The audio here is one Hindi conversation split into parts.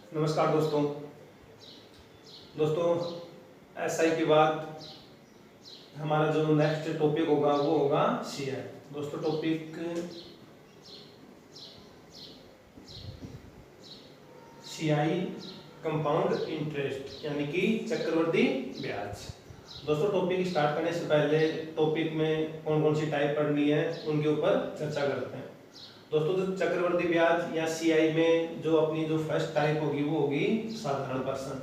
नमस्कार दोस्तों। एसआई के बाद हमारा जो नेक्स्ट टॉपिक होगा वो होगा सीआई। दोस्तों टॉपिक सीआई कंपाउंड इंटरेस्ट यानी कि चक्रवृद्धि ब्याज। दोस्तों टॉपिक स्टार्ट करने से पहले टॉपिक में कौन कौन सी टाइप पढ़नी है उनके ऊपर चर्चा करते हैं। दोस्तों जो चक्रवृद्धि ब्याज या सीआई में जो अपनी जो फर्स्ट टाइप होगी वो होगी साधारण पर्सन।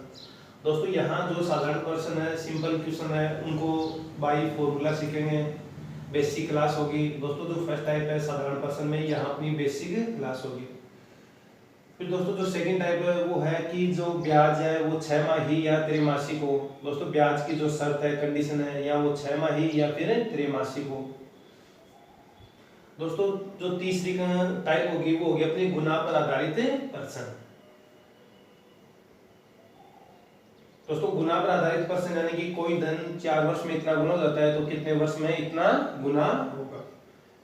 दोस्तों यहाँ जो साधारण पर्सन है, सिंपल क्वेश्चन है, उनको बाई फॉर्मूला सीखेंगे, बेसिक क्लास होगी। दोस्तों जो फर्स्ट टाइप है साधारण पर्सन में, यहाँ अपनी बेसिक क्लास होगी। फिर दोस्तों जो सेकंड टाइप है वो है कि जो ब्याज है वो 6 माही या त्रैमासिक हो। दोस्तों ब्याज की जो शर्त है, कंडीशन है, या वो 6 माही या फिर त्रैमासिक हो। दोस्तों जो तीसरी टाइप होगी वो होगी अपनी गुना पर आधारित पर्सन। दोस्तों गुना पर आधारित पर्सन यानी कि कोई धन 4 वर्ष में इतना गुना हो जाता है तो कितने वर्ष में इतना गुना होगा।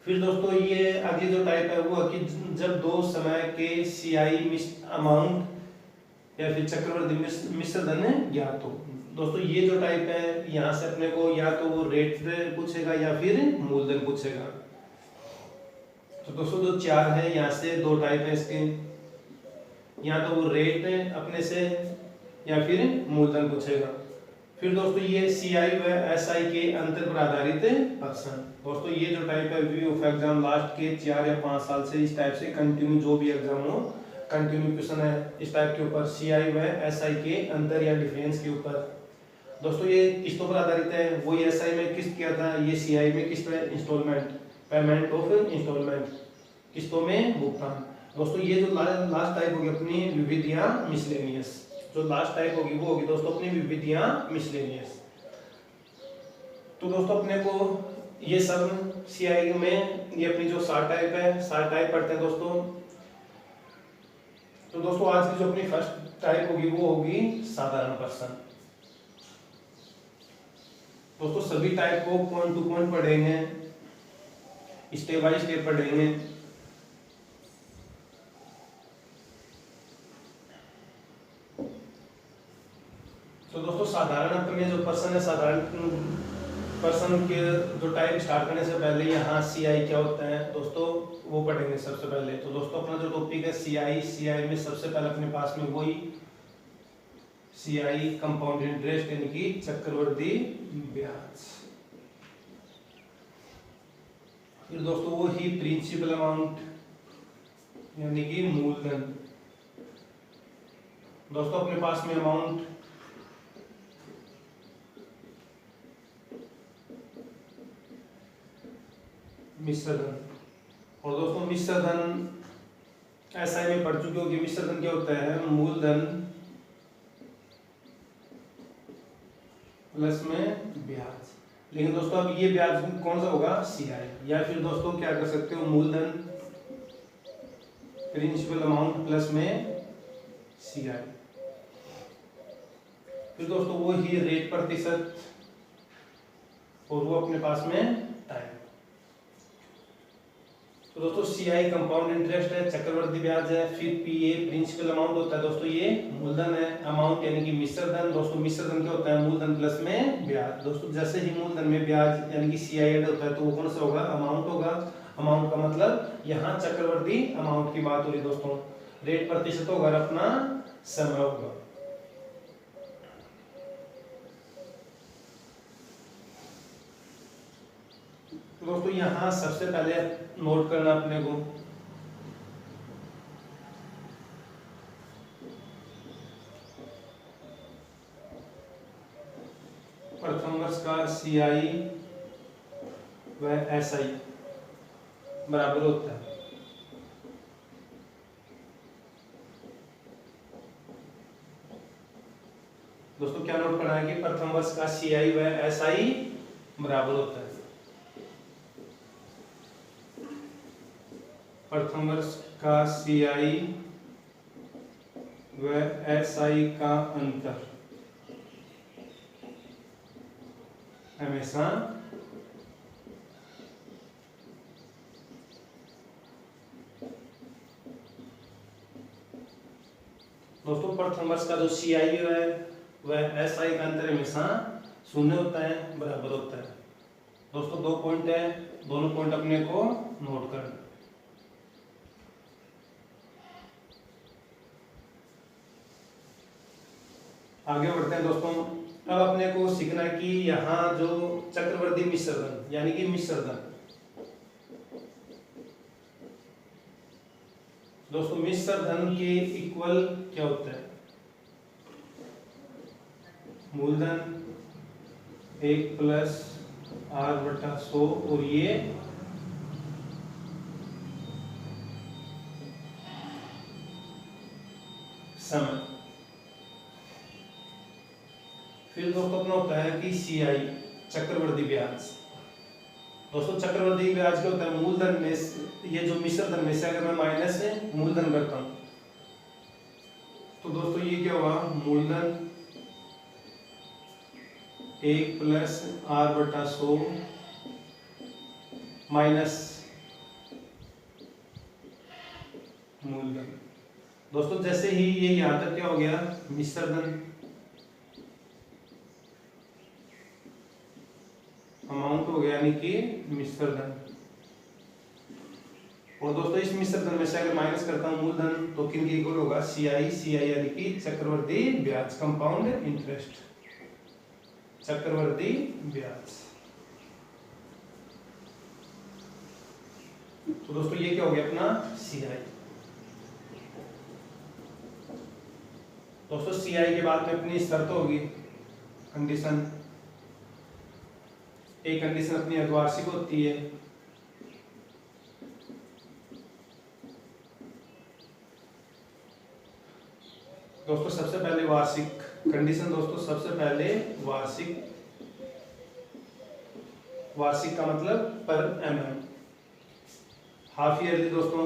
फिर दोस्तों ये अगली जो टाइप है वो है कि जब दो समय के सीआई अमाउंट या फिर चक्रवृद्धि मिश्र धन ज्ञात हो। दोस्तों ये जो टाइप है यहाँ से अपने को या तो वो रेट पूछेगा या फिर मूलधन पूछेगा। तो दोस्तों जो 4 है यहाँ से 2 टाइप है इसके, या तो वो रेट अपने से या फिर मूलधन पूछेगा। फिर दोस्तों ये सीआई व एसआई के अंतर पर आधारित पर्सन। दोस्तों ये जो टाइप है व्यू ऑफ एग्जाम लास्ट के 4 या 5 साल से इस टाइप से कंटिन्यू जो भी एग्जाम हो कंटिन्यू क्वेश्चन है इस टाइप के ऊपर, सीआई व एसआई के अंतर या डिफरेंस के ऊपर। दोस्तों ये किस्तों पर आधारित है, वही एसआई में किस्त किया था, ये सीआई में किस्त है इंस्टॉलमेंट, पेमेंट ऑफ इंस्टॉलमेंट, किस्तों में भुगतान। दोस्तों ये जो लास्ट टाइप होगी अपनी विविधियां मिसलेनियस, जो लास्ट टाइप होगी वो होगी दोस्तों अपनी विविधियां मिसलेनियस। तो दोस्तों अपने को ये सब सीआई में ये अपनी जो 7 टाइप है 7 टाइप पढ़ते हैं दोस्तों। तो दोस्तों आज की जो अपनी फर्स्ट टाइप होगी वो होगी साधारण पर्सन। दोस्तों सभी टाइप को पॉइंट टू पॉइंट पढ़ेंगे, स्टेप बाय स्टेप पढ़ेंगे। तो दोस्तों साधारण अपने जो पर्सन है, साधारण पर्सन के जो टाइप स्टार्ट करने से पहले यहाँ सीआई क्या होता है दोस्तों वो पढ़ेंगे सबसे पहले। तो दोस्तों अपना जो टॉपिक है सीआई, सीआई में सबसे पहले अपने पास में वही सीआई कंपाउंड इंटरेस्ट यानी कि चक्रवृद्धि ब्याज। फिर दोस्तों वो ही प्रिंसिपल अमाउंट यानी कि मूलधन। दोस्तों अपने पास में अमाउंट मिश्र धन, और दोस्तों मिश्र धन एसआई में पढ़ चुके हो कि मिश्र धन क्या होता है, मूलधन प्लस में ब्याज। लेकिन दोस्तों अब ये ब्याज कौन सा होगा, सीआई, या फिर दोस्तों क्या कर सकते हो मूलधन प्रिंसिपल अमाउंट प्लस में सीआई। फिर दोस्तों वो ही रेट प्रतिशत और वो अपने पास में टाइम। तो दोस्तों सीआई कंपाउंड इंटरेस्ट है, चक्रवृद्धि ब्याज है। फिर पीए प्रिंसिपल अमाउंट होता है दोस्तों, ये मूलधन है। अमाउंट यानी कि मिश्र धन। दोस्तों मिश्र धन क्या होता है, मूलधन प्लस में ब्याज। दोस्तों जैसे ही मूलधन में ब्याज यानी कि सीआई ऐड होता है तो वो कौन सा होगा, अमाउंट होगा। अमाउंट का मतलब यहाँ चक्रवृद्धि अमाउंट की बात हो रही दोस्तों। रेट प्रतिशत होगा और अपना समय होगा। दोस्तों यहाँ सबसे पहले नोट करना अपने को प्रथम वर्ष का सीआई व एसआई बराबर होता है। दोस्तों क्या नोट करना है कि प्रथम वर्ष का सीआई व एसआई बराबर होता है। प्रथम वर्ष का सीआई व एसआई का अंतर हमेशा दोस्तों प्रथम वर्ष का जो CI है वह SI का अंतर हमेशा 0 होता है, बराबर होता है। दोस्तों 2 पॉइंट है, दोनों पॉइंट अपने को नोट करना। आगे बढ़ते हैं दोस्तों। अब अपने को सीखना है कि यहाँ जो चक्रवर्ती मिश्रधन यानी कि मिश्रधन, दोस्तों मिश्रधन के इक्वल क्या होता है? मूलधन 1 + r/100 और ये समय। फिर दोस्तों अपना होता है कि CI चक्रवर्ती ब्याज। दोस्तों चक्रवर्ती ब्याज क्या होता है? मूलधन में ये जो मिश्रधन में से अगर मैं माइनस से मूलधन करता हूं तो दोस्तों ये क्या हुआ? मूलधन 1 + r/100 माइनस मूलधन। दोस्तों जैसे ही ये यहां तक क्या हो गया? मिश्रधन अमाउंट हो गया यानी कि मिश्रधन। और दोस्तों इस मिश्रधन में से अगर माइनस करता हूं मूलधन तो किन की इक्वल होगा? CI यानी कि चक्रवर्ती ब्याज, कंपाउंड इंटरेस्ट, चक्रवर्ती ब्याज। तो दोस्तों ये क्या हो गया अपना? CI। दोस्तों CI के बाद में अपनी शर्त होगी, कंडीशन। एक कंडीशन अपनी अर्धवार्षिक होती है, दोस्तों सबसे पहले वार्षिक कंडीशन। दोस्तों सबसे पहले वार्षिक का मतलब पर mm। हाफ ईयरली दोस्तों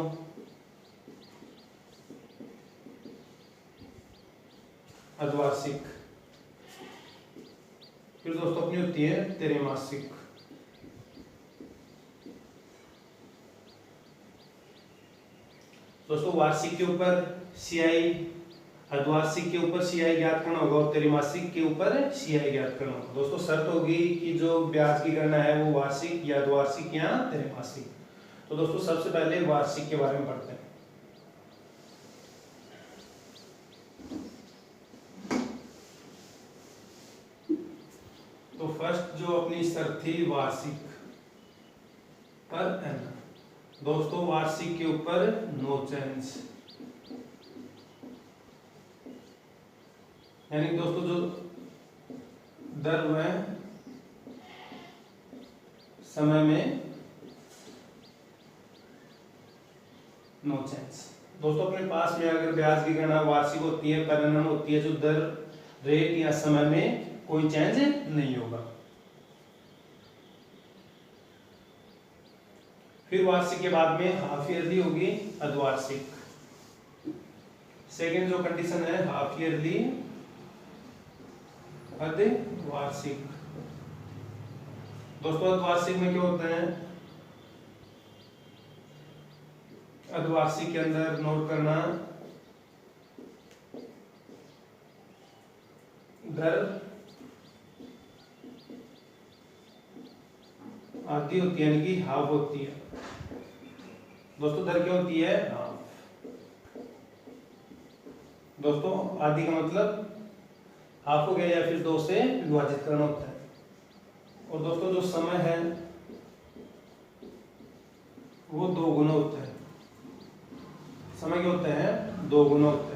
अर्धवार्षिक। फिर दोस्तों अपनी होती है त्रैमासिक। दोस्तों वार्षिक के ऊपर CI, अर्धवार्षिक के ऊपर CI ज्ञात करना होगा और त्रैमासिक के ऊपर CI ज्ञात करना होगा। दोस्तों शर्त होगी कि जो ब्याज की गणना है वो वार्षिक या अर्धवार्षिक या त्रैमासिक। तो दोस्तों सबसे पहले वार्षिक के बारे में पढ़ते हैं। तो फर्स्ट जो अपनी शर्त थी वार्षिक पर एम। दोस्तों वार्षिक के ऊपर नो चेंज, यानी दोस्तों जो दर है समय में नो चेंज। दोस्तों अपने पास में अगर ब्याज की गणना वार्षिक होती है, पर एनम होती है, जो दर, रेट या समय में कोई चेंज नहीं होगा। फिर वार्षिक के बाद में हाफ ईयरली होगी अर्धवार्षिक। सेकेंड जो कंडीशन है हाफ ईयरली अर्धवार्षिक। दोस्तों अर्धवार्षिक में क्या होता है? अर्धवार्षिक के अंदर नोट करना दर आधी होती है यानी कि हाफ होती है। दोस्तों दर क्या होती है? हाफ। दोस्तों आधी का मतलब हाफ हो गया या फिर 2 से विभाजित करना होता है। और दोस्तों जो समय है वो 2 गुना होता है। समय क्या होता है? 2 गुना होता है।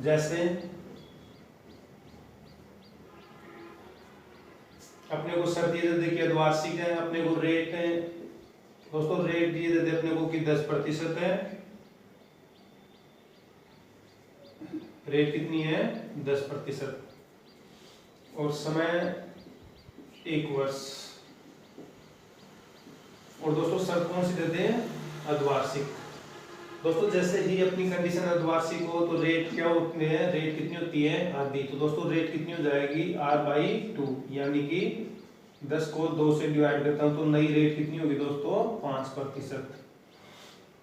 जैसे अपने को शर्त ये दे कि अर्धवार्षिक है, अपने को रेट है, दोस्तों रेट ये दे अपने को कि 10% है। रेट कितनी है? 10%। और समय 1 वर्ष। और दोस्तों शर्त कौन सी देते हैं? अर्धवार्षिक। दोस्तों जैसे ही अपनी कंडीशन अर्धवार्षिक हो तो रेट क्या होते हैं? रेट कितनी होती है? आधी। तो दोस्तों रेट कितनी हो जाएगी? R/2 यानी कि 10 को 2 से डिवाइड करता हूँ तो नई रेट कितनी होगी दोस्तों 5%।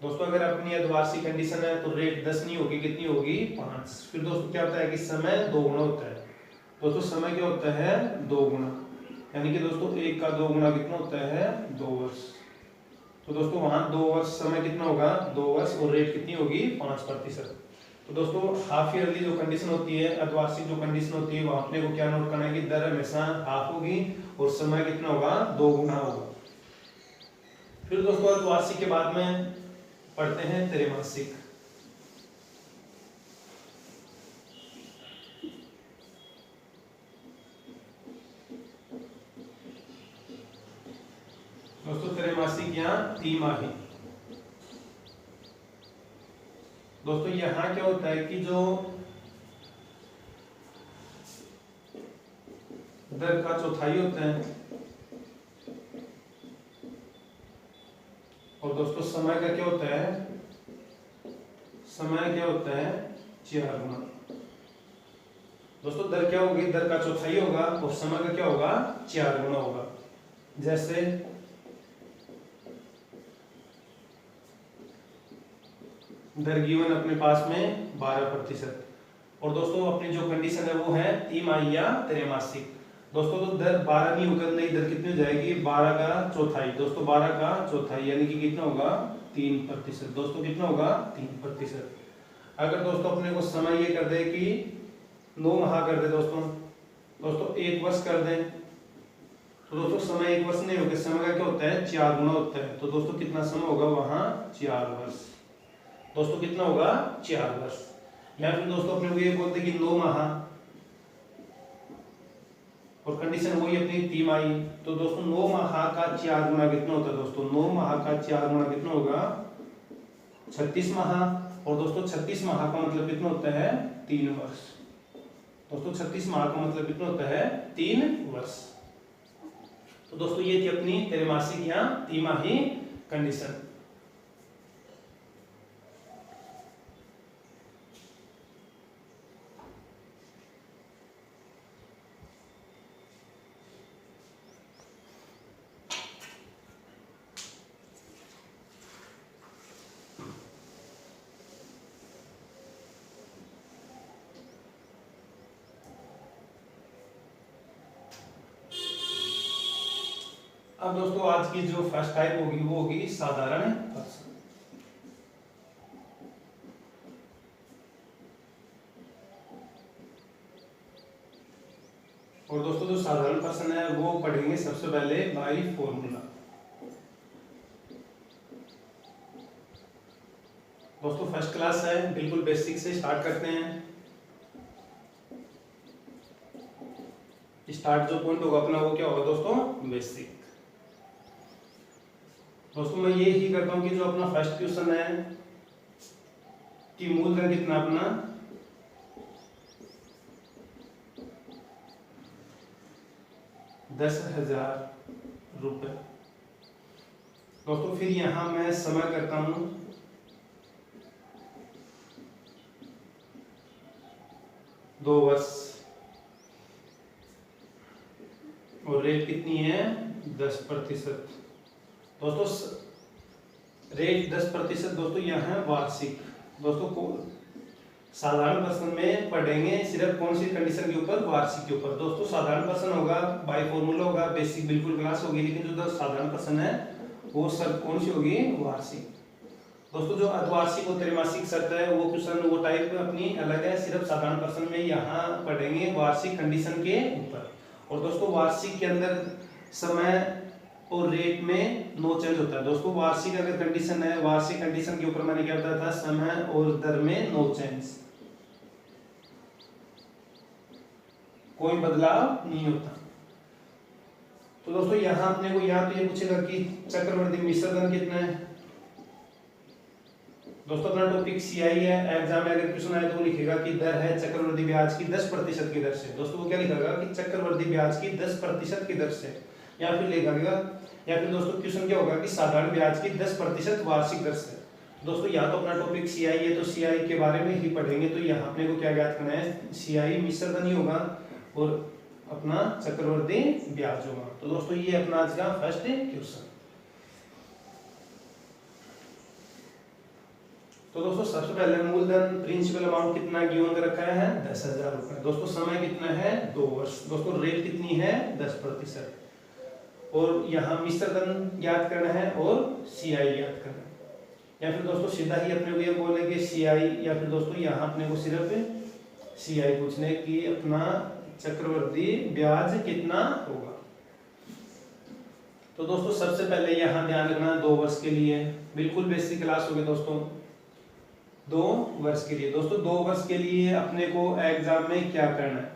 दोस्तों अगर अपनी अर्धवार्षिक कंडीशन है तो रेट 10 नहीं होगी, कितनी होगी 5। फिर दोस्तों क्या होता है कि समय 2 गुना होता है। दोस्तों समय क्या होता है 2 गुना, यानी कि दोस्तों 1 का 2 गुना कितना होता है 2 वर्ष। तो दोस्तों वहां 2 वर्ष समय कितना होगा 2 वर्ष और रेट कितनी होगी 5%। तो दोस्तों हाफ ईयरली जो कंडीशन होती है, अर्धवार्षिक जो कंडीशन होती है, वहां अपने को क्या नोट करना है कि दर हमेशा हाफ होगी और समय कितना होगा 2 गुना होगा। फिर दोस्तों अर्धवार्षिक के बाद में पढ़ते हैं त्रैमासिक। दोस्तों त्रैमासिक या तिमाही। दोस्तों यहाँ क्या होता है कि जो दर का चौथाई होता है और दोस्तों समय का क्या होता है, समय क्या होता है 4 गुना। दोस्तों दर क्या होगी, दर का चौथाई होगा और समय का क्या होगा 4 गुना होगा। जैसे दर गिवन अपने पास में 12%। और दोस्तों अपनी जो कंडीशन है वो है तिमाही या त्रैमासिक। दोस्तों तो दर 12 नहीं होकर नई दर कितनी हो जाएगी 12 का चौथाई। दोस्तों 12 का चौथाई यानी कि कितना होगा 3%। दोस्तों कितना होगा 3%। अगर दोस्तों अपने को समय ये कर दे कि 9 माह कर दे दोस्तों 1 वर्ष कर दे, तो दोस्तों समय 1 वर्ष नहीं होगा, समय का क्या होता है 4 गुना होता है। तो दोस्तों कितना समय होगा वहां 4 वर्ष। दोस्तों कितना होगा 4 वर्ष। या फिर दोस्तों अपने को ये बोलते कि 9 माह और कंडीशन वही अपनी तिमाही। तो दोस्तों 9 माह का 4 गुना कितना होता है दोस्तों 9 माह का 4 गुना कितना होगा 36 माह। और दोस्तों 36 माह का मतलब कितना होता है 3 वर्ष। दोस्तों 36 माह का मतलब कितना होता है 3 वर्ष। तो दोस्तों ये थी अपनी त्रैमासिक या तिमाही कंडीशन। अब दोस्तों आज की जो फर्स्ट टाइप होगी वो होगी साधारण पर्सन। और दोस्तों जो साधारण पर्सन है वो पढ़ेंगे सबसे पहले बाय फॉर्मूला। दोस्तों फर्स्ट क्लास है, बिल्कुल बेसिक से स्टार्ट करते हैं। स्टार्ट जो पॉइंट होगा अपना वो क्या होगा दोस्तों बेसिक। दोस्तों मैं ये ही करता हूं कि जो अपना फर्स्ट क्वेश्चन है कि मूलधन कितना अपना 10,000 रुपए। दोस्तों फिर यहां मैं समय करता हूं 2 वर्ष और रेट कितनी है 10%। दोस्तों रेट 10% दोस्तों यहाँ है वार्षिक। दोस्तों को साधारण पर्सन में पढ़ेंगे सिर्फ कौन सी कंडीशन के ऊपर वार्षिक के ऊपर। दोस्तों साधारण पर्सन होगा बाय फॉर्मूला होगा, बेसिक बिल्कुल क्लास होगी, लेकिन जो साधारण पर्सन है वो सब कौन सी होगी वार्षिक। दोस्तों जो अर्धवार्षिक और त्रैमासिक शर्त है वो क्वेश्चन वो टाइप अपनी अलग है, सिर्फ साधारण पर्सन में यहाँ पढ़ेंगे वार्षिक कंडीशन के ऊपर। और दोस्तों वार्षिक के अंदर समय और रेट में नो चेंज होता है। दोस्तों वार्षिक अगर कंडीशन है, वार्षिक कंडीशन के ऊपर मैंने क्या बताया था समय और दर में नो चेंज, कोई बदलाव नहीं होता। तो दोस्तों यहाँ अपने को यहाँ तो ये पूछेगा कि चक्रवर्ती मिश्र धन कितना है। दोस्तों अपना टॉपिक सीआई है, एग्जाम में अगर क्वेश्चन आए तो वो लिखेगा कि दर है चक्रवर्ती ब्याज की 10% की दर से। दोस्तों वो क्या लिखेगा कि चक्रवर्ती ब्याज की 10% की दर से, या फिर लिखेगा या फिर दोस्तों क्वेश्चन क्या होगा कि साधारण ब्याज की 10% वार्षिक दर से। दोस्तों यहाँ तो अपना टॉपिक सीआई है तो सीआई के बारे में ही पढ़ेंगे। तो यहाँ अपने को क्या ज्ञात करना है सीआई मिश्र धन ही होगा और अपना चक्रवर्ती ब्याज होगा। तो दोस्तों ये अपना आज का फर्स्ट क्वेश्चन। तो दोस्तों सबसे पहले मूलधन प्रिंसिपल अमाउंट कितना गिवन कर रखा है 10,000 रुपए। दोस्तों समय कितना है 2 वर्ष। दोस्तों रेट कितनी है 10%। और यहाँ मिश्र धन ज्ञात करना है और सीआई ज्ञात करना है। या फिर दोस्तों सीधा ही अपने को ये बोलेंगे सीआई, या फिर दोस्तों यहाँ अपने को सिर्फ सीआई पूछने की अपना चक्रवर्ती ब्याज कितना होगा। तो दोस्तों सबसे पहले यहाँ ध्यान रखना 2 वर्ष के लिए, बिल्कुल बेसिक क्लास हो गया दोस्तों। 2 वर्ष के लिए दोस्तों 2 वर्ष के लिए अपने को एग्जाम में क्या करना है।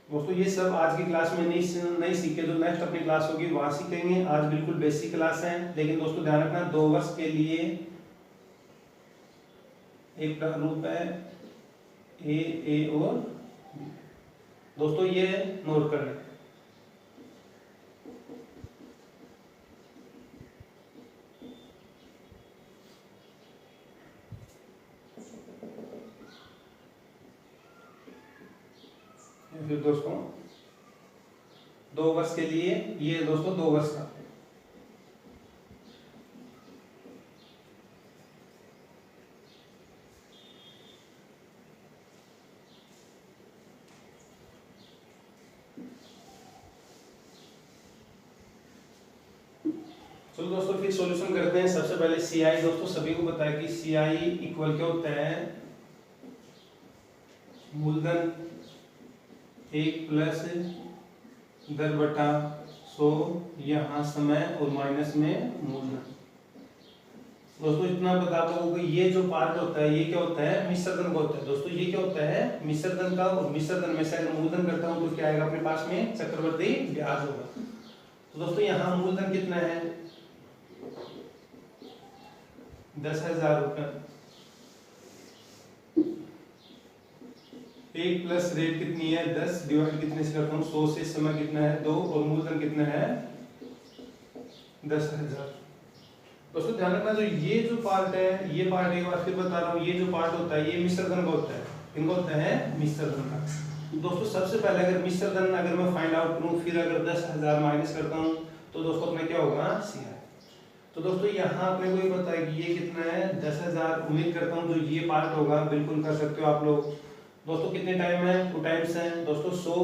दोस्तों ये सब आज की क्लास में नहीं सीखे, जो नेक्स्ट अपनी क्लास होगी वहां सीखेंगे। आज बिल्कुल बेसिक क्लास है, लेकिन दोस्तों ध्यान रखना 2 वर्ष के लिए एक प्रारूप है ए और बी। दोस्तों ये नोट करना है। फिर दोस्तों 2 वर्ष के लिए ये दोस्तों 2 वर्ष का। चलो दोस्तों फिर सॉल्यूशन करते हैं। सबसे पहले सीआई दोस्तों सभी को पता है कि सीआई इक्वल क्या होता है, मूलधन 1 प्लस दर बटा 100, यहाँ समय और माइनस में मूलधन। दोस्तों इतना बता दो कि ये जो पार्ट होता है ये क्या होता है मिश्र धन का होता है। दोस्तों ये क्या होता है मिश्र धन का, और मिश्र धन में से अगर मूलधन करता हूँ तो क्या आएगा अपने पास में चक्रवर्ती ब्याज होगा। तो दोस्तों यहाँ मूलधन कितना है 10,000 रुपए, 1 प्लस रेट कितनी है 10 डिवाइड कितने से करता हूँ 100 से, समय कितना है 2 और मूलधन कितना है 10,000। दोस्तों ध्यान रखना जो ये जो पार्ट है, ये पार्ट एक बार फिर बता रहा हूँ, ये जो पार्ट होता है ये मिश्र धन का होता है। इनको होता है मिश्र धन का। दोस्तों सबसे पहले अगर मिश्र धन अगर मैं फाइंड आउट करूँ, फिर अगर 10,000 माइनस करता हूँ तो दोस्तों अपने क्या होगा सीआई। तो दोस्तों यहाँ अपने को ये पता है कि ये कितना है 10,000। उम्मीद करता हूँ जो ये पार्ट होगा बिल्कुल कर सकते हो आप लोग। दोस्तों कितने टाइम है 2 टाइम्स है दोस्तों 100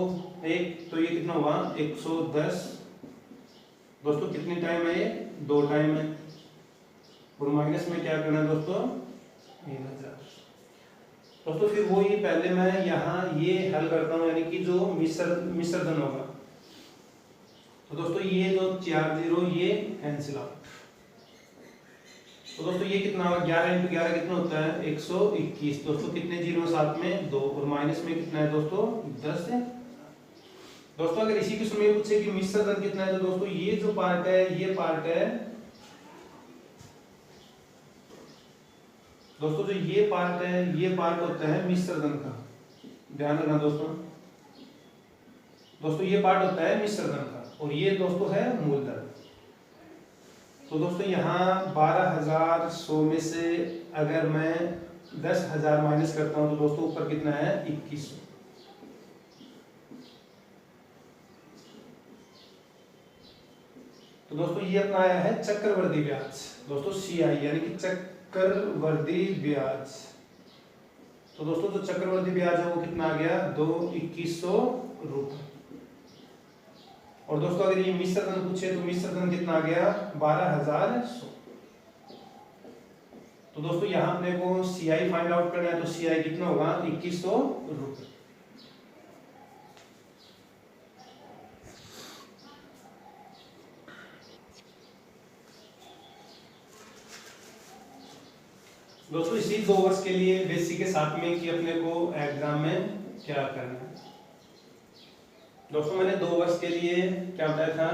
एक, तो ये कितना हुआ 110। दोस्तों कितने टाइम है ये 2 टाइम है, और माइनस में क्या करना है दोस्तों 1000। दोस्तों फिर वो ही पहले मैं यहाँ ये हल करता हूँ, यानी कि जो मिश्र धन होगा। तो दोस्तों ये जो 4 0 ये कैंसिल आउट। तो दोस्तों ये कितना होगा 11 × 11 कितना होता है 121। दोस्तों कितने जीरो साथ में 2, और माइनस में कितना है दोस्तों 10 है। दोस्तों अगर इसी के समय पूछे कि मिश्र धन कितना है, तो दोस्तों ये जो पार्ट है ये पार्ट है दोस्तों, जो ये पार्ट है ये पार्ट होता है मिश्र धन का। ध्यान रखना दोस्तों, दोस्तों ये पार्ट होता है मिश्र धन का, और ये दोस्तों है मूलधन। तो दोस्तों यहाँ 12,100 में से अगर मैं 10,000 माइनस करता हूँ तो दोस्तों ऊपर कितना है 2100। तो दोस्तों ये अपना आया है चक्रवर्ती ब्याज दोस्तों सीआई, यानी कि चक्रवर्ती ब्याज। तो दोस्तों जो चक्रवर्ती ब्याज है वो कितना आ गया 2100 रुपए। और दोस्तों अगर ये मिश्र धन पूछे तो मिश्र धन कितना आ गया 12,100। तो दोस्तों यहाँ अपने को सीआई फाइंड आउट करना है, तो सीआई कितना होगा 2100 रुपए। दोस्तों इसी 2 वर्ष के लिए बेसिक के साथ में कि अपने को एग्जाम में क्या करना है। दोस्तों मैंने 2 वर्ष के लिए क्या बताया था,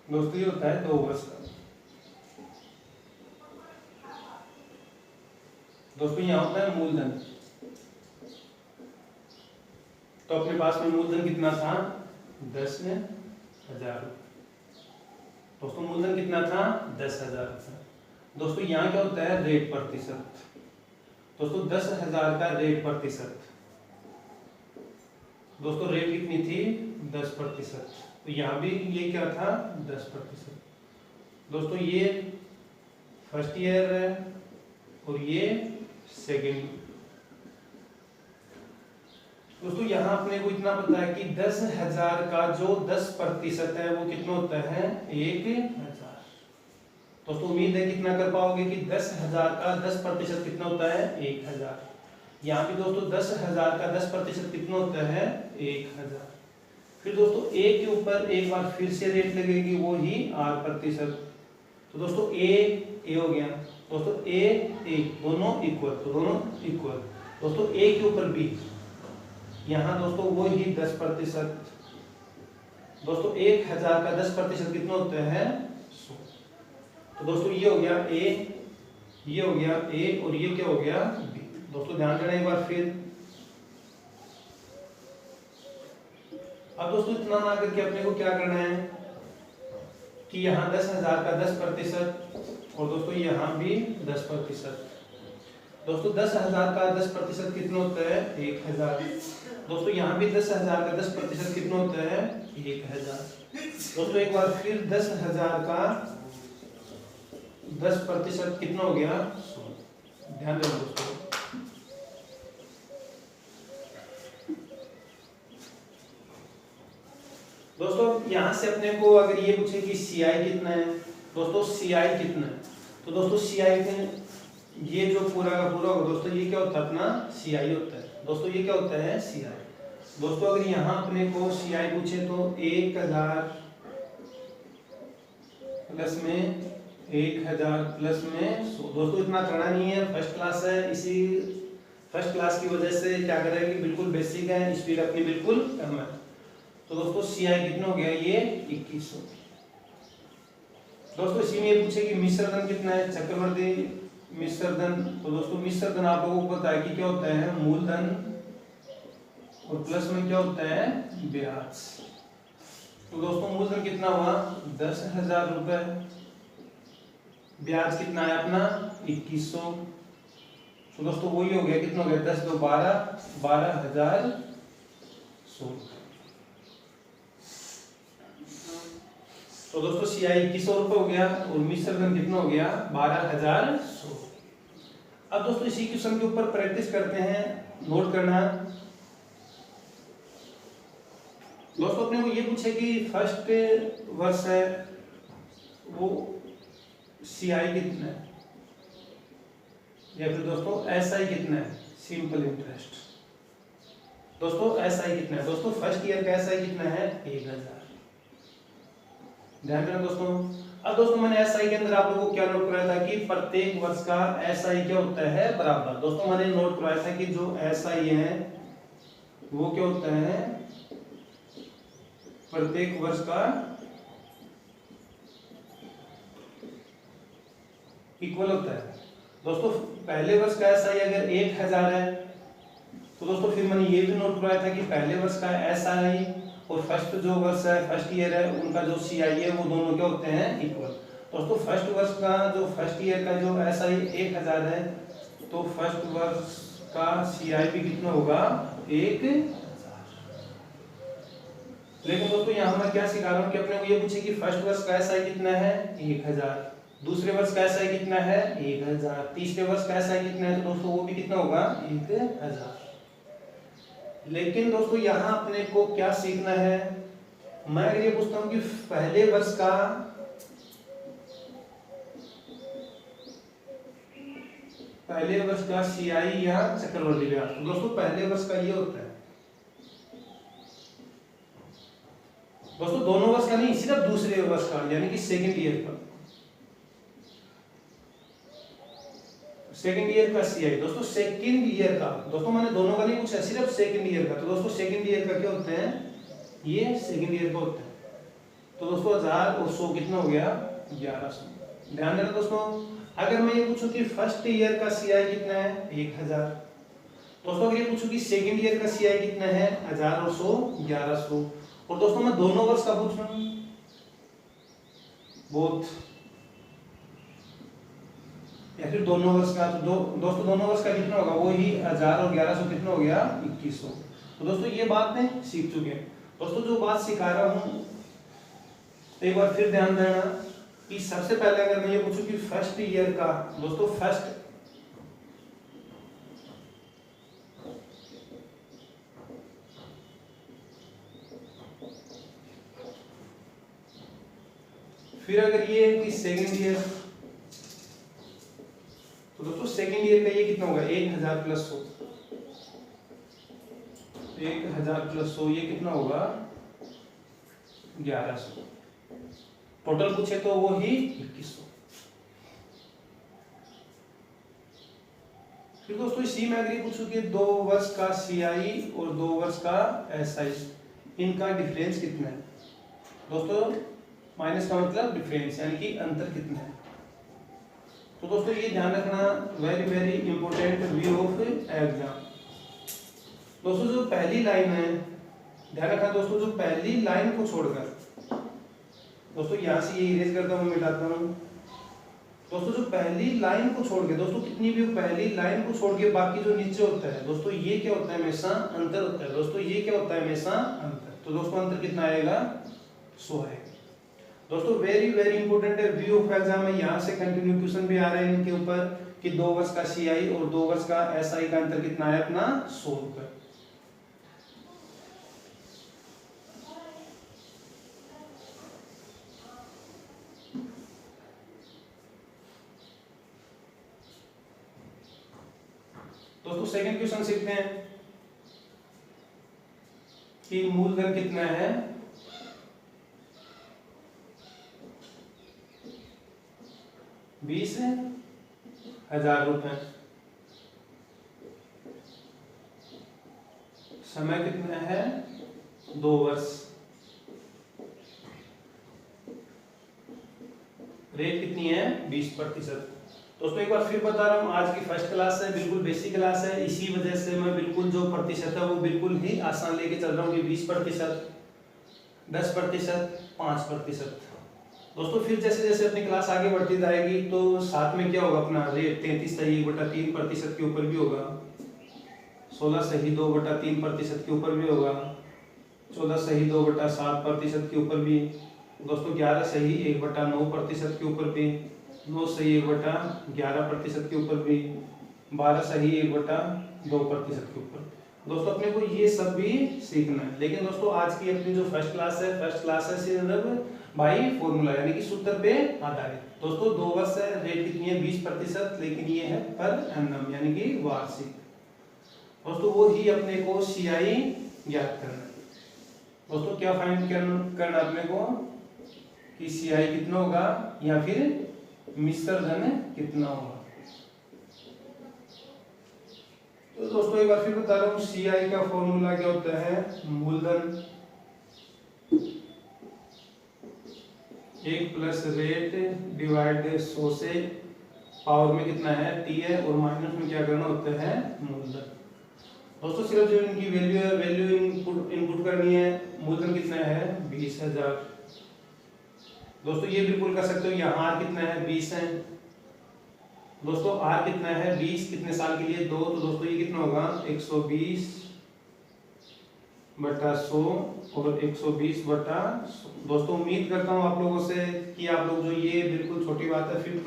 दोस्तों ये होता है 2 वर्ष का। दोस्तों यहाँ होता है मूलधन। तो अपने पास में मूलधन कितना था 10,000। दोस्तों मूलधन कितना था 10,000 था। दोस्तों यहाँ क्या होता है रेट प्रतिशत। दोस्तों 10,000 का रेट प्रतिशत, दोस्तों रेट कितनी थी 10%। तो यहाँ भी ये क्या था 10%। दोस्तों ये फर्स्ट ईयर है और ये सेकेंड। दोस्तों यहाँ अपने को इतना पता है कि 10,000 का जो 10% है वो कितना होता है 1,000। दोस्तों उम्मीद है कितना कर पाओगे कि 10,000 का 10% कितना होता है 1,000। यहाँ भी दोस्तों 10,000 का 10% कितना होता है 1,000। फिर दोस्तों ए के ऊपर एक बार फिर से रेट लगेगी वो ही 8%। तो दोस्तों ए हो गया। दोस्तों ए दोनों इक्वल, तो दोनों इक्वल। दोस्तों ए के ऊपर बी, यहाँ दोस्तों वो ही 10%। दोस्तों 1,000 का 10% कितना होता है 100। तो दोस्तों ये हो गया ए, ये हो गया ए और ये क्या हो गया बी। दोस्तों ध्यान देना एक बार फिर। अब दोस्तों इतना ना करके अपने को क्या करना है कि यहाँ 10,000 का 10% और दोस्तों यहाँ भी 10%। दोस्तों 10,000 का 10% कितना होता है 1,000। दोस्तों यहाँ भी 10,000 का 10% कितना होता है 1,000। दोस्तों एक बार फिर 10,000 का 10% कितना हो गया 100। ध्यान देना दोस्तों। दोस्तों यहाँ से अपने को अगर ये पूछे कि सीआई कितना है, दोस्तों सीआई कितना है, तो दोस्तों सीआई ये जो पूरा का पूरा होगा दोस्तों ये क्या होता है अपना सीआई होता है। दोस्तों ये क्या होता है सीआई। दोस्तों अगर यहाँ अपने को सीआई पूछे तो 1,000 प्लस में 1,000 प्लस में 100। दोस्तों इतना करना नहीं है, फर्स्ट क्लास है, इसी फर्स्ट क्लास की वजह से क्या करेंगे बिल्कुल बेसिक है, स्पीड अपनी बिल्कुल कम है। तो दोस्तों सीआई कितना हो गया ये 2100। दोस्तों इसी में ये पूछे कि मिश्र धन कितना है, चक्रवर्ती मिश्र धन। तो दोस्तों मिश्र धन आप लोगों को पता है कि क्या होता है मूलधन और प्लस में क्या होता है ब्याज। तो दोस्तों मूलधन कितना हुआ 10,000 रुपए, ब्याज कितना है अपना 2100। तो दोस्तों वही हो गया कितना हो गया 10 2 12, 12,100। तो दोस्तों सीआई 2100 रुपए हो गया और मिश्र धन कितना हो गया 12,100। अब दोस्तों इसी क्वेश्चन के ऊपर प्रैक्टिस करते हैं, नोट करना। दोस्तों अपने को ये पूछे कि फर्स्ट वर्ष है वो सीआई कितना है या फिर दोस्तों एसआई कितना है सिंपल इंटरेस्ट। दोस्तों एसआई कितना है, दोस्तों फर्स्ट ईयर का एसआई कितना है 1,000। ध्यान देना दोस्तों। अब दोस्तों मैंने एसआई के अंदर आप लोगों को क्या नोट कराया था कि प्रत्येक वर्ष का एसआई क्या होता है बराबर। दोस्तों मैंने नोट कराया था कि जो एसआई है वो क्या होता है प्रत्येक वर्ष का इक्वल होता है। दोस्तों पहले वर्ष का एसआई अगर 1,000 है तो दोस्तों फिर मैंने ये भी नोट कराया था कि पहले वर्ष का एसआई और फर्स्ट जो वर्ष है फर्स्ट ईयर है उनका जो सीआई है वो दोनों क्या होते हैं इक्वल। दोस्तों फर्स्ट वर्ष का जो फर्स्ट ईयर का जो एसआई 1,000 है तो फर्स्ट वर्ष का सीआई भी कितना होगा 1,000। लेकिन दोस्तों यहाँ मैं क्या सिखा रहा हूँ कि अपने को ये पूछे कि फर्स्ट वर्ष का एसआई कितना है 1,000, दूसरे वर्ष का एसआई कितना है 1,000, तीसरे वर्ष का एसआई कितना है तो दोस्तों वो भी कितना होगा 1,000। लेकिन दोस्तों यहाँ अपने को क्या सीखना है, मैं अगर ये पूछता हूँ कि पहले वर्ष का सीआई या चक्रवर्ती ब्याज, तो दोस्तों पहले वर्ष का ये होता है। दोस्तों दोनों वर्ष का नहीं, सिर्फ दूसरे वर्ष का यानी कि सेकेंड ईयर का, सेकेंड ईयर का सीआई। दोस्तों सेकेंड ईयर का, दोस्तों मैंने दोनों का नहीं पूछा, सिर्फ सेकेंड ईयर का। तो दोस्तों सेकेंड ईयर का क्या होता है ये सेकेंड ईयर का होता है। तो दोस्तों 1000 और 100 कितना हो गया 1100। ध्यान देना दोस्तों। अगर मैं ये पूछूं कि फर्स्ट ईयर का सीआई कितना है 1,000, दोस्तों अगर ये पूछूं कि सेकेंड ईयर का सीआई कितना है 1000 और 100 1100, और दोस्तों मैं दोनों वर्ष का पूछ रहा हूँ, बोथ, या फिर दोनों वर्ष का। तो दोस्तों दोनों वर्ष का कितना होगा, वो ही 1000 और 1100 कितना हो गया 2100। तो दोस्तों ये बात में सीख चुके हैं। दोस्तों जो बात सिखा रहा हूँ एक बार फिर ध्यान देना कि सबसे पहले अगर मैं ये पूछूं कि फर्स्ट ईयर का, दोस्तों फर्स्ट फिर अगर ये है कि सेकेंड ईयर, तो दोस्तों सेकेंड ईयर का ये कितना होगा 1000 प्लस 100, 1000 प्लस 100 ये कितना होगा 1100। टोटल पूछे तो वो ही 2100। फिर दोस्तों इसी में अगर पूछूं कि 2 वर्ष का CI और 2 वर्ष का SI, इनका डिफरेंस कितना है। दोस्तों माइनस का मतलब डिफरेंस, यानी कि अंतर कितना है। तो दोस्तों ये ध्यान रखना, very very important view of exam. दोस्तों जो पहली लाइन है, ध्यान रखना दोस्तों, जो पहली लाइन को छोड़कर, दोस्तों यहाँ से ये इरेज करता हूँ, मिटाता हूँ। दोस्तों जो पहली लाइन को छोड़ के, दोस्तों कितनी भी पहली लाइन को छोड़ के बाकी जो नीचे होता है, दोस्तों ये क्या होता है हमेशा अंतर होता है। दोस्तों ये क्या होता है हमेशा अंतर। तो दोस्तों अंतर कितना आएगा 100 आएगा। दोस्तों वेरी वेरी इंपॉर्टेंट है, व्यू ऑफ एग्जाम है। यहाँ से कंटिन्यू क्वेश्चन भी आ रहे हैं इनके ऊपर कि 2 वर्ष का CI और 2 वर्ष का SI का अंतर कितना है अपना 100 रुपए। दोस्तों सेकंड क्वेश्चन सीखते हैं कि मूलधन कितना है 20,000 रुपए। समय कितना है 2 वर्ष। रेट कितनी है 20%। दोस्तों एक बार फिर बता रहा हूँ, आज की फर्स्ट क्लास है, बिल्कुल बेसिक क्लास है। इसी वजह से मैं बिल्कुल जो प्रतिशत है वो बिल्कुल ही आसान लेके चल रहा हूँ कि 20%, 10%, 5%। दोस्तों फिर जैसे जैसे अपनी क्लास आगे बढ़ती जाएगी तो साथ में क्या होगा अपना रेट 33.3% के ऊपर भी होगा, 16.2/3% के ऊपर भी होगा, 14.2/7% के ऊपर भी, दोस्तों 11.1/9% के ऊपर भी, 9.1/11% के ऊपर भी, 12.1/2% के ऊपर। दोस्तों अपने को ये सब भी सीखना है। लेकिन दोस्तों आज की अपनी जो फर्स्ट क्लास है सिर्फ भाई फॉर्मूला यानी कि सूत्र पे आधारित। दोस्तों 2 वर्ष है, रेट कितनी है 20%, लेकिन ये है पर एनम यानी कि वार्षिक। दोस्तों वो ही अपने को CI ज्ञात करना है। दोस्तों क्या फाइंड करना अपने को कि CI कितना होगा या फिर मिश्र धन कितना होगा। तो दोस्तों एक बार फिर बता रहा हूँ, CI का फॉर्मूला क्या होता है, मूलधन 1 प्लस रेट डिवाइड 100 से पावर में कितना है T है, और माइनस में क्या करना होता है मूलधन। दोस्तों सिर्फ जो इनकी वैल्यू इनपुट करनी है। मूलधन कितना है 20,000। दोस्तों ये बिल्कुल कर सकते हो, यहाँ R कितना है 20 है। दोस्तों R कितना है 20, कितने साल के लिए 2, तो दोस्तों ये कितना होगा 120/100 और 120/100। दोस्तों उम्मीद करता हूँ आप लोगों से कि आप लोग जो ये बिल्कुल छोटी बात है फिफ्थ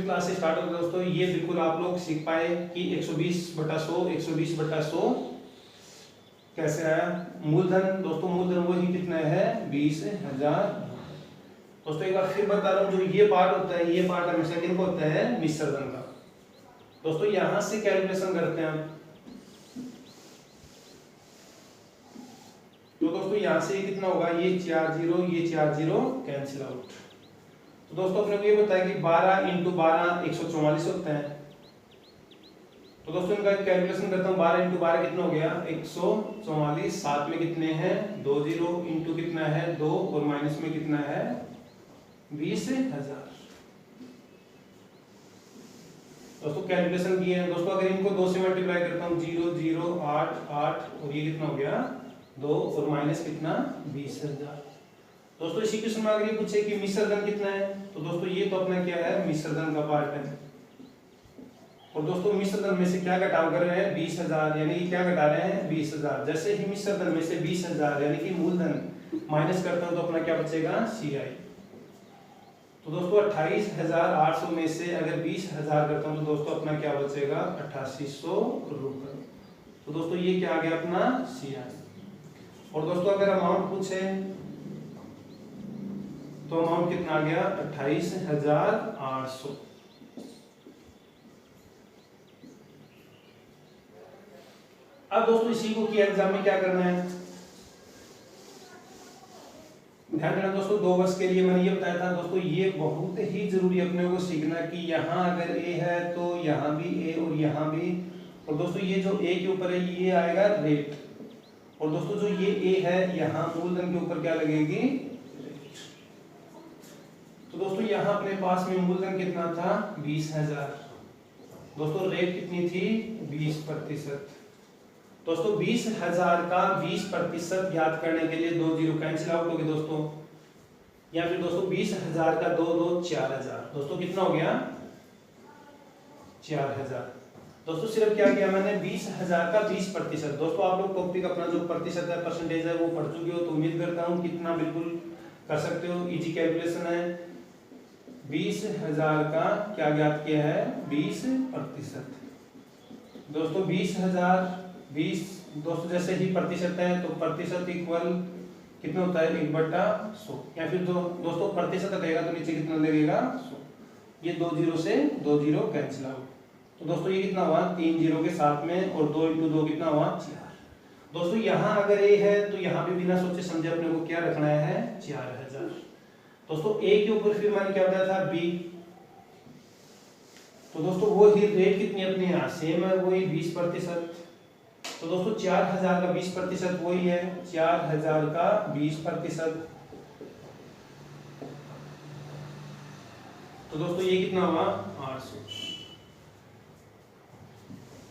क्लास से स्टार्ट होगा दोस्तों, ये बिल्कुल आप लोग सीख पाए कि 120/100 कैसे आया। मूलधन दोस्तों मूलधन वही कितना है 20,000। दोस्तों एक बार फिर बता रहा हूँ, जो ये पार्ट होता है, ये पार्ट हमेशा किनको होता है मिश्र धन का। दोस्तों यहां से कैलकुलेशन करते हैं हम। तो दोस्तों यहां से कितना होगा, ये 4 0 कैंसिल आउट। तो दोस्तों अपने को ये बताया कि 12 × 12 144 होता है। तो दोस्तों इनका कैलकुलेशन करता हूँ, 12 × 12 कितना हो गया 144, साथ में कितने हैं 2 0 इंटू कितना है 2 और माइनस में कितना है 20,000। दोस्तों कैलकुलेशन किए हैं। दोस्तों अगर इनको 2 से मल्टीप्लाई करता हूँ 0 0 8 8 और ये कितना हो गया 2 और माइनस कितना 20,000। दोस्तों इसी क्वेश्चन में अगर ये पूछे कि मिश्र धन कितना है, तो दोस्तों ये तो अपना क्या है, मिश्र धन का पार्ट है। और दोस्तों मिश्र धन में से क्या घटाव कर रहे हैं, 20,000, यानी कि क्या घटा रहे हैं, 20,000। जैसे ही मिश्र धन में से 20,000 यानी कि मूलधन माइनस करता हूं तो अपना क्या बचेगा, CI। तो दोस्तों 28,800 में से अगर 20,000 करता हूं तो दोस्तों अपना क्या बचेगा, 8,800 रुपए। तो दोस्तों ये क्या आ गया अपना CI। और दोस्तों अगर अमाउंट पूछे तो अमाउंट कितना आ गया, 28,800। अब दोस्तों इसी को की एग्जाम में क्या करना है, ध्यान देना दोस्तों। 2 वर्ष के लिए मैंने ये बताया था दोस्तों, ये बहुत ही जरूरी अपने को सीखना कि यहाँ अगर A है तो यहाँ भी A और यहाँ भी। और दोस्तों ये जो A के ऊपर है ये आएगा रेट, और दोस्तों जो ये A है यहाँ मूलधन के ऊपर क्या लगेगी, रेट। तो दोस्तों यहाँ अपने पास में मूलधन कितना था, 20,000। दोस्तों रेट कितनी थी, 20%। दोस्तों 20,000 का 20% याद करने के लिए 2 जीरो कैंसिल आउट हो गए दोस्तों, या फिर दोस्तों 20,000 का 2 2 4,000। दोस्तों कितना हो गया, 4,000। दोस्तों सिर्फ क्या किया मैंने, 20,000 का 20%। दोस्तों आप लोग टॉपिक अपना जो प्रतिशत है, परसेंटेज है, वो पढ़ चुके हो, तो उम्मीद करता हूँ कितना बिल्कुल कर सकते हो, इजी कैलकुलेशन है। 20,000 का क्या ज्ञात किया है, 20%। दोस्तों 20,000 20 दोस्तों जैसे ही प्रतिशत है तो प्रतिशत इक्वल कितना होता है, 1/100। या फिर दोस्तों प्रतिशत रहेगा तो नीचे कितना लगेगा, 100। ये 2 जीरो से 2 जीरो कैंसिल आउट। तो दोस्तों ये कितना हुआ, 3 जीरो के साथ में, और 2 × 2 कितना हुआ, 4। दोस्तों यहाँ अगर A है तो यहाँ भी बिना सोचे समझे अपने को क्या रखना है, 4,000। दोस्तों A के ऊपर फिर मैंने क्या बताया था, B। तो दोस्तों वो ही रेट कितनी अपनी यहाँ सेम है, वही 20%। तो दोस्तों 4,000 का 20% वही है 4,000 का 20%। तो दोस्तों ये कितना हुआ, 800।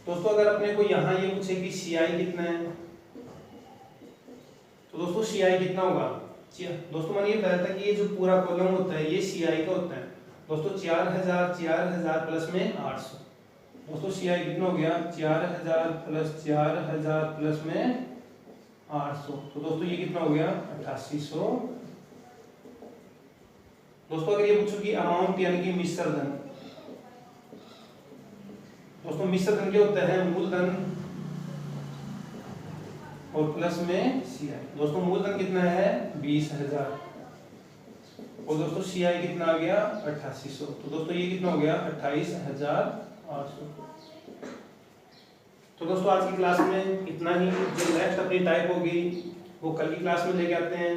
दोस्तों अगर अपने को यहाँ ये पूछे कि CI कितना है, तो दोस्तों CI कितना होगा, दोस्तों मैंने ये बताया था कि ये जो पूरा कॉलम होता है ये CI का होता है। दोस्तों 4,000 प्लस में 800। दोस्तों CI कितना हो गया, 4,000 प्लस 4,000 प्लस में 800। तो दोस्तों ये कितना हो गया, 8,800। दोस्तों अगर ये पूछो कि अमाउंट यानी कि मिश्र धन, दोस्तों मिश्र धन क्या होता है, मूलधन और प्लस में CI। दोस्तों मूलधन कितना है, 20,000, और दोस्तों CI कितना आ गया, 8,800। तो दोस्तों ये कितना हो गया, 28,800। तो दोस्तों आज की क्लास में इतना ही। जो नेक्स्ट अपनी टाइप होगी वो कल की क्लास में लेके आते हैं।